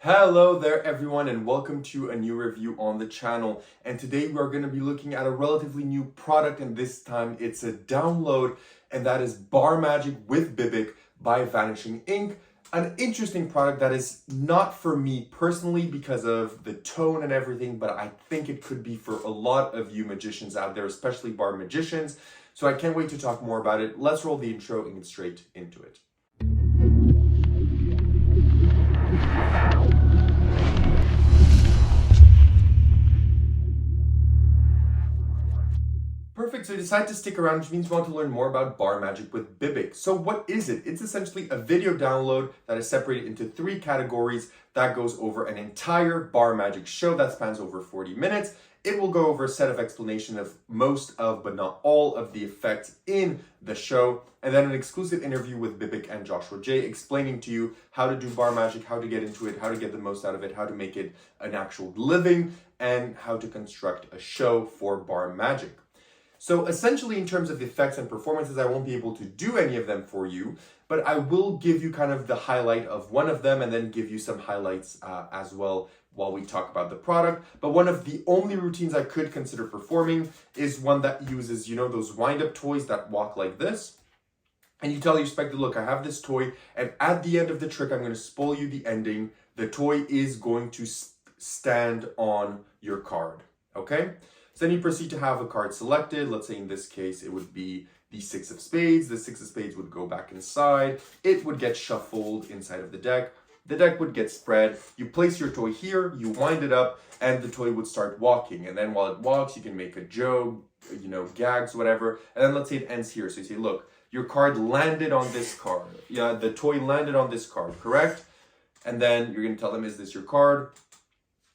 Hello there everyone and welcome to a new review on the channel, and today we are going to be looking at a relatively new product, and this time it's a download, and that is Bar Magic with Bibik by Vanishing Ink. An interesting product that is not for me personally because of the tone and everything, but I think it could be for a lot of you magicians out there, especially bar magicians. So I can't wait to talk more about it. Let's roll the intro and get straight into it. Perfect, so you decide to stick around, which means you want to learn more about Bar Magic with Bibik. So what is it? It's essentially a video download that is separated into 3 categories that goes over an entire Bar Magic show that spans over 40 minutes. It will go over a set of explanation of most of, but not all of the effects in the show, and then an exclusive interview with Bibik and Joshua J explaining to you how to do Bar Magic, how to get into it, how to get the most out of it, how to make it an actual living, and how to construct a show for Bar Magic. So essentially, in terms of effects and performances, I won't be able to do any of them for you, but I will give you kind of the highlight of one of them and then give you some highlights as well while we talk about the product. But one of the only routines I could consider performing is one that uses, those wind-up toys that walk like this. And you tell your spectator, look, I have this toy, and at the end of the trick, I'm going to spoil you the ending. The toy is going to stand on your card, okay? So then you proceed to have a card selected. Let's say in this case, it would be the 6 of spades. The 6 of spades would go back inside. It would get shuffled inside of the deck. The deck would get spread. You place your toy here, you wind it up, and the toy would start walking. And then while it walks, you can make a joke, gags, whatever. And then let's say it ends here. So you say, look, your card landed on this card. Yeah, the toy landed on this card, correct? And then you're going to tell them, is this your card?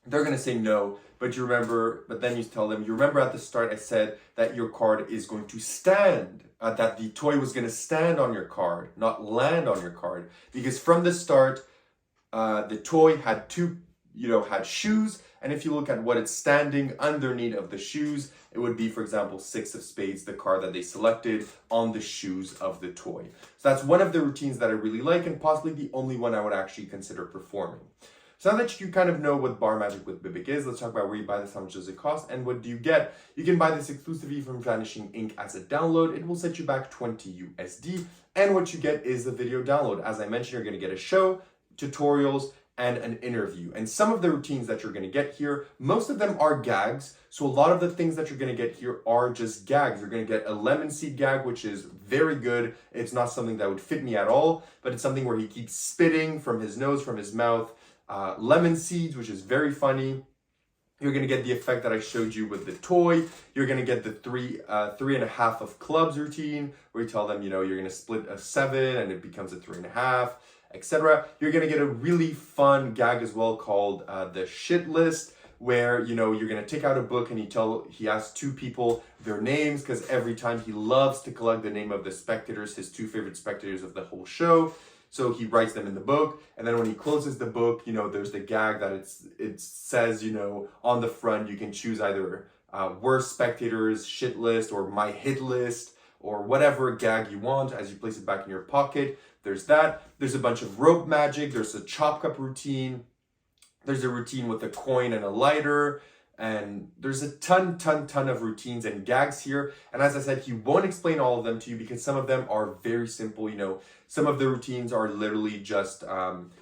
They're going to say no. But then you tell them, you remember at the start I said that your card is going to stand, that the toy was going to stand on your card, not land on your card. Because from the start, the toy had had shoes. And if you look at what it's standing underneath of the shoes, it would be, for example, 6 of spades, the card that they selected on the shoes of the toy. So that's one of the routines that I really like, and possibly the only one I would actually consider performing. So now that you kind of know what Bar Magic with Bibik is, let's talk about where you buy this, how much does it cost, and what do you get. You can buy this exclusively from Vanishing Ink as a download. It will set you back 20 USD, and what you get is a video download. As I mentioned, you're going to get a show, tutorials, and an interview. And some of the routines that you're going to get here, most of them are gags. So a lot of the things that you're going to get here are just gags. You're going to get a lemon seed gag, which is very good. It's not something that would fit me at all, but it's something where he keeps spitting from his nose, from his mouth. Lemon seeds, which is very funny. You're going to get the effect that I showed you with the toy. You're going to get the 3.5 of clubs routine, where you tell them, you're going to split a 7 and it becomes a 3.5, etc. You're going to get a really fun gag as well called the shit list, where you're going to take out a book and he asks 2 people their names, because every time he loves to collect the name of the spectators, his 2 favorite spectators of the whole show. So he writes them in the book, and then when he closes the book, there's the gag that it says, on the front, you can choose either worst spectators, shit list, or my hit list, or whatever gag you want as you place it back in your pocket. There's that. There's a bunch of rope magic. There's a chop cup routine. There's a routine with a coin and a lighter. And there's a ton of routines and gags here. And as I said, he won't explain all of them to you because some of them are very simple. Some of the routines are literally just,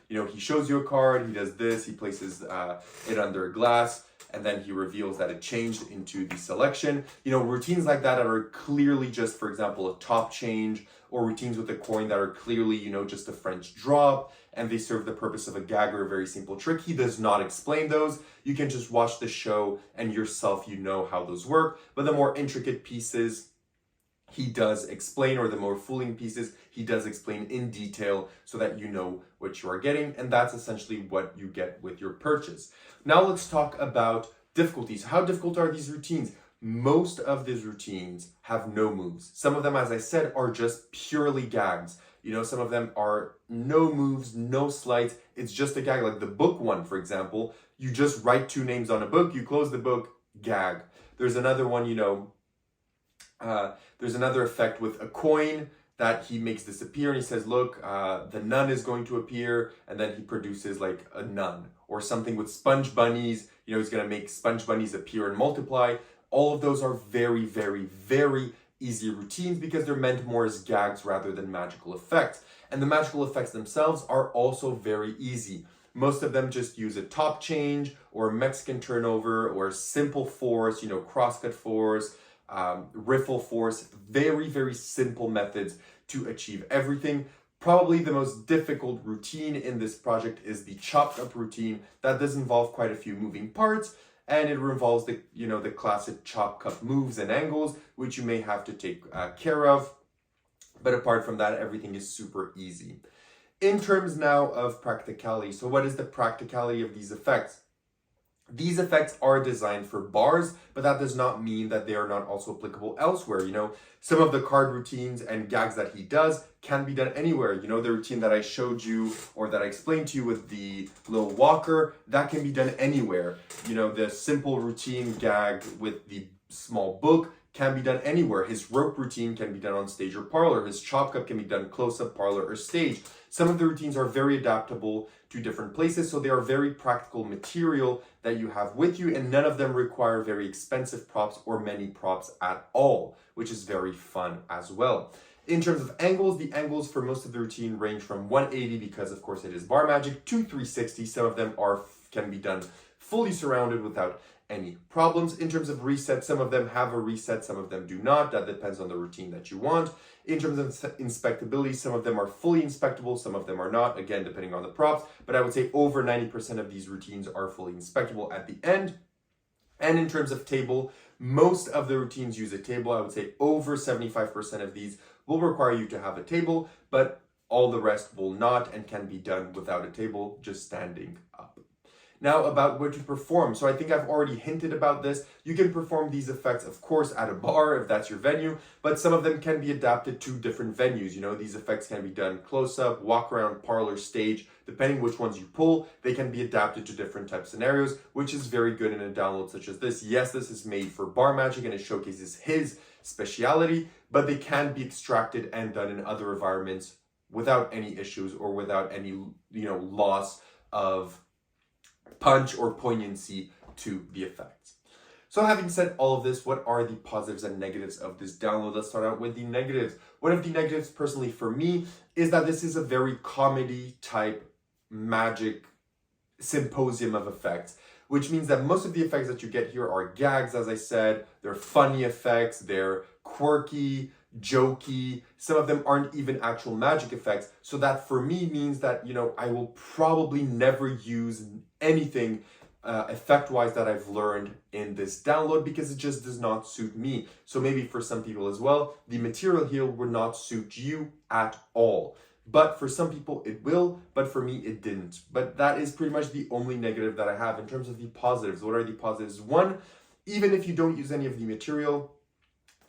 he shows you a card, he does this, he places it under a glass, and then he reveals that it changed into the selection. Routines like that are clearly just, for example, a top change, or routines with a coin that are clearly, just a French drop, and they serve the purpose of a gag or a very simple trick. He does not explain those. You can just watch the show and yourself, how those work. But the more intricate pieces, he does explain, or the more fooling pieces, he does explain in detail so that you know what you are getting. And that's essentially what you get with your purchase. Now let's talk about difficulties. How difficult are these routines? Most of these routines have no moves. Some of them, as I said, are just purely gags. Some of them are no moves, no slides. It's just a gag. Like the book one, for example, you just write 2 names on a book, you close the book, gag. There's another one, there's another effect with a coin that he makes disappear, and he says, look, the nun is going to appear, and then he produces like a nun. Or something with sponge bunnies, he's going to make sponge bunnies appear and multiply. All of those are very, very, very easy routines because they're meant more as gags rather than magical effects. And the magical effects themselves are also very easy. Most of them just use a top change or a Mexican turnover or a simple force, crosscut force, riffle force. Very, very simple methods to achieve everything. Probably the most difficult routine in this project is the chopped up routine. That does involve quite a few moving parts, and it involves the classic chop cup moves and angles, which you may have to take care of. But apart from that, everything is super easy. In terms now of practicality, so what is the practicality of these effects? These effects are designed for bars, but that does not mean that they are not also applicable elsewhere. Some of the card routines and gags that he does can be done anywhere. The routine that I showed you or that I explained to you with the little walker, that can be done anywhere. The simple routine gag with the small book can be done anywhere. His rope routine can be done on stage or parlor. His chop cup can be done close up, parlor, or stage. Some of the routines are very adaptable to different places, so they are very practical material that you have with you, and none of them require very expensive props or many props at all, which is very fun as well. In terms of angles, the angles for most of the routine range from 180, because of course it is bar magic, to 360. Some of them can be done fully surrounded without any problems. In terms of reset, some of them have a reset, some of them do not. That depends on the routine that you want. In terms of inspectability, some of them are fully inspectable, some of them are not, again, depending on the props. But I would say over 90% of these routines are fully inspectable at the end. And in terms of table, most of the routines use a table. I would say over 75% of these will require you to have a table, but all the rest will not and can be done without a table, just standing up. Now about where to perform. So I think I've already hinted about this. You can perform these effects, of course, at a bar if that's your venue, but some of them can be adapted to different venues. These effects can be done close up, walk around, parlor, stage, depending which ones you pull. They can be adapted to different type scenarios, which is very good in a download such as this. Yes, this is made for bar magic and it showcases his speciality, but they can be extracted and done in other environments without any issues or without any, loss of punch or poignancy to the effects. So having said all of this, what are the positives and negatives of this download? Let's start out with the negatives. One of the negatives personally for me is that this is a very comedy type magic symposium of effects, which means that most of the effects that you get here are gags, as I said. They're funny effects, they're quirky, jokey. Some of them aren't even actual magic effects. So that for me means that, I will probably never use anything effect-wise that I've learned in this download because it just does not suit me. So maybe for some people as well, the material here would not suit you at all. But for some people it will, but for me it didn't. But that is pretty much the only negative that I have. In terms of the positives, what are the positives? One, even if you don't use any of the material,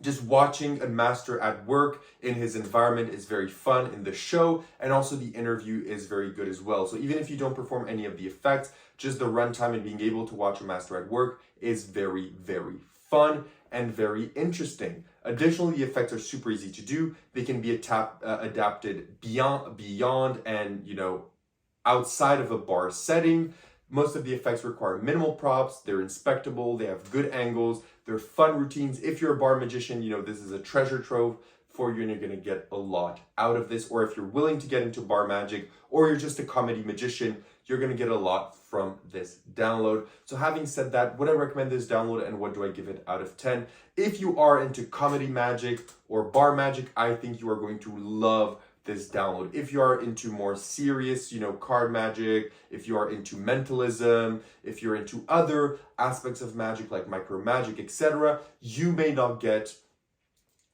just watching a master at work in his environment is very fun in the show, and also the interview is very good as well. So even if you don't perform any of the effects, just the runtime and being able to watch a master at work is very, very fun and very interesting. Additionally, the effects are super easy to do. They can be adapted beyond and outside of a bar setting. Most of the effects require minimal props. They're inspectable. They have good angles. They're fun routines. If you're a bar magician, this is a treasure trove for you and you're going to get a lot out of this. Or if you're willing to get into bar magic or you're just a comedy magician, you're going to get a lot from this download. So having said that, would I recommend this download and what do I give it out of 10? If you are into comedy magic or bar magic, I think you are going to love this download. If you are into more serious, card magic, if you are into mentalism, if you're into other aspects of magic like micro magic, etc., you may not get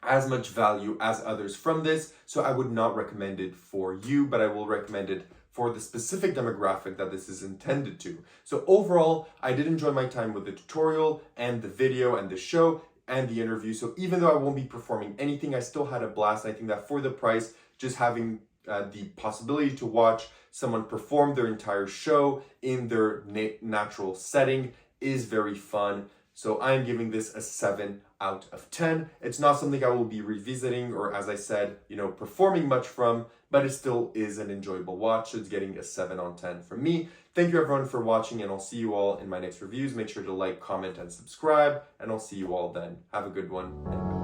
as much value as others from this. So I would not recommend it for you, but I will recommend it for the specific demographic that this is intended to. So overall, I did enjoy my time with the tutorial and the video and the show and the interview. So even though I won't be performing anything, I still had a blast. I think that for the price, just having the possibility to watch someone perform their entire show in their natural setting is very fun. So I'm giving this a 7 out of 10. It's not something I will be revisiting or, as I said, performing much from, but it still is an enjoyable watch. So it's getting a 7 on 10 from me. Thank you everyone for watching, and I'll see you all in my next reviews. Make sure to like, comment, and subscribe, and I'll see you all then. Have a good one, and bye.